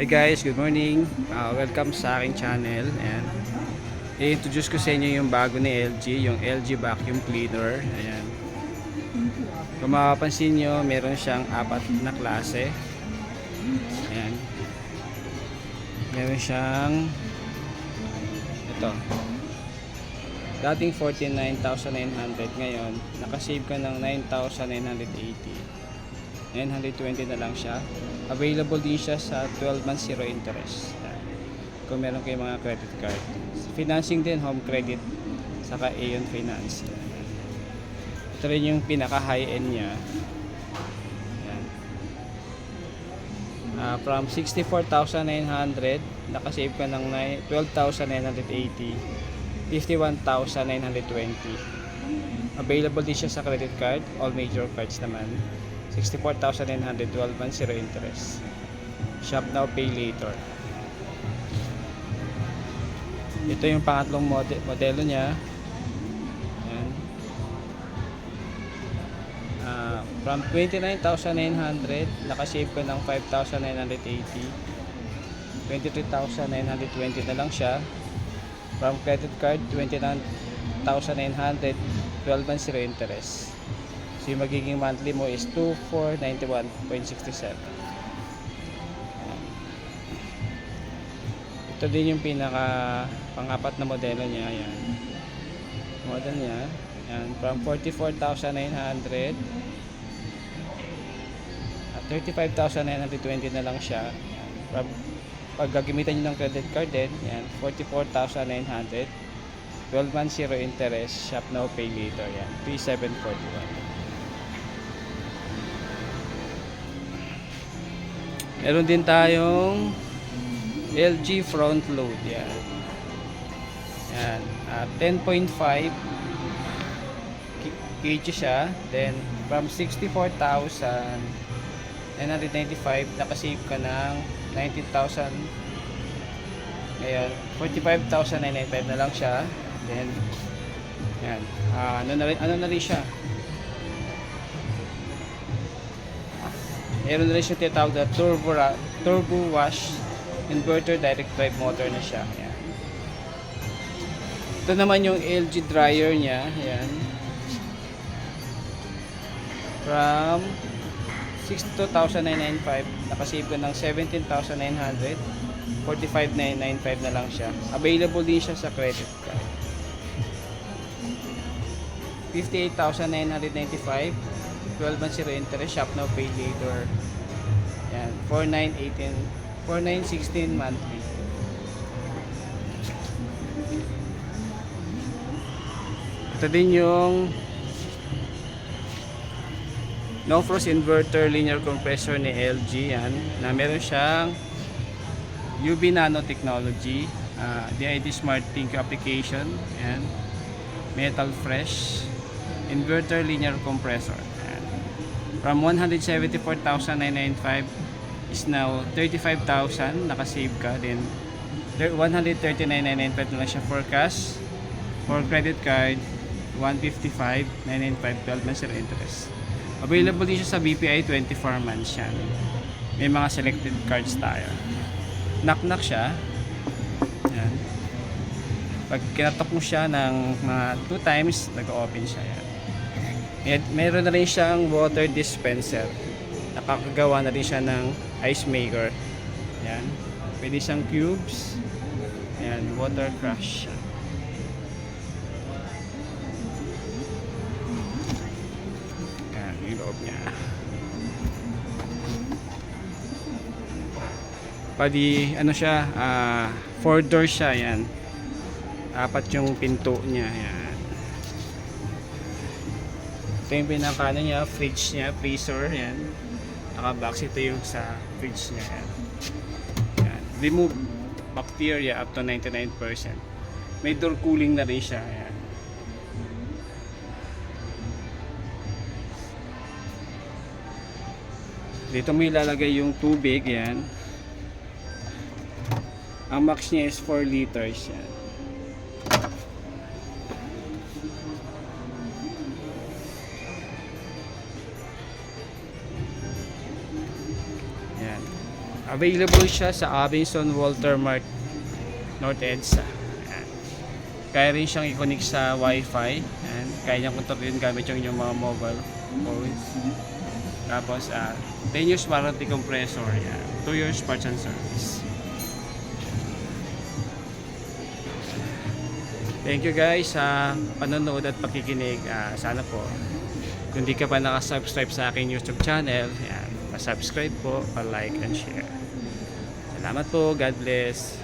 Hi guys, good morning. Welcome sa aking channel. And i-introduce ko sa inyo yung bago ni LG, yung LG vacuum cleaner. Ayan. Kung mapapansin nyo, meron siyang apat na klase. Ayan. Meron siyang ito. Dating 49,900, ngayon nakasave ka ng 9,980. 920 na lang siya. Available din siya sa 12 months zero interest. Kung meron kayong mga credit card. Financing din, home credit, saka Aeon Finance. Ito rin yung pinaka high end niya. Yan. From 64,900, nakasave ka ng 12,980, 51,920. Available din siya sa credit card, all major cards naman. 64,900, 12 months zero interest. Shop now, pay later. Ito yung pangatlong modelo niya. Ayan. From 29,900, nakasave ko ng 5,980, 23,920 na lang siya. From credit card, 29,900, 12 months zero interest. So yung magiging monthly mo is 2,491.67. Ito din yung pinaka pang-apat na modelo niya. Ayan. Model niya. Ayan. From 44,900 at 35,920 na lang siya. From, pag gagamitan nyo ng credit card din, ayan, 44,900, 12 months zero interest, shop now, pay later. Ayan. 3,741. Meron din tayong LG front load. Yan. Yan. 10.5 kg siya. Then from 64,995, nakasave ka ng 19,000. Ngayon 45,995 na lang siya. Then yan. Ano na rin siya? Meron na rin siya tinatawag na turbo wash inverter direct drive motor na siya. Ayan. Ito naman yung LG dryer niya. Ayan. From 62,995, nakasave ko ng 17,900, 45,995 na lang siya. Available din siya sa credit card. 58,995, 12 months zero interest, shop now, pay later. Yan, 4,916 monthly. Ito din yung no frost inverter linear compressor ni LG, yan, na meron siyang UV nano technology, DID smart think application, and metal fresh inverter linear compressor. From 174,995 is now 35,000, nakasave ka. Then 139,995 na lang siya for cash. For credit card, 155,995, 12 months zero interest. Available din siya sa BPI, 24 months yan. May mga selected cards tayo. Knock-knock siya. Yan. Pag kinatok mo siya ng mga 2 times, nag-open siya. Yan. Meron na rin siyang water dispenser. Nakakagawa na rin siya ng ice maker. Yan. Pwede siyang cubes. Yan, water crush. Yan, yung loob niya. Pwede, ano siya, 4 doors siya. Yan. 4 yung pinto niya. Yan. Ito yung pinakano niya, fridge niya, freezer, yan. Naka-box, ito yung sa fridge niya, yan. Yan. Remove bacteria up to 99%. May door cooling na rin siya, yan. Dito mo ilalagay yung tubig, yan. Ang max niya is 4 liters, yan. Available siya sa Abenson Walter Mart North EDSA. Ayan. Kaya rin siyang i-connect sa Wi-Fi. Ayan. Kaya niyang kontrolin gamit yung inyong mga mobile phones. Tapos 10 years warranty compressor. Ayan. 2 years parts and service. Thank you guys sa panonood at pakikinig. Sana po kung di ka pa nakasubscribe sa aking YouTube channel, ayan, pa-subscribe po, pa-like and share. Salamat po. God bless.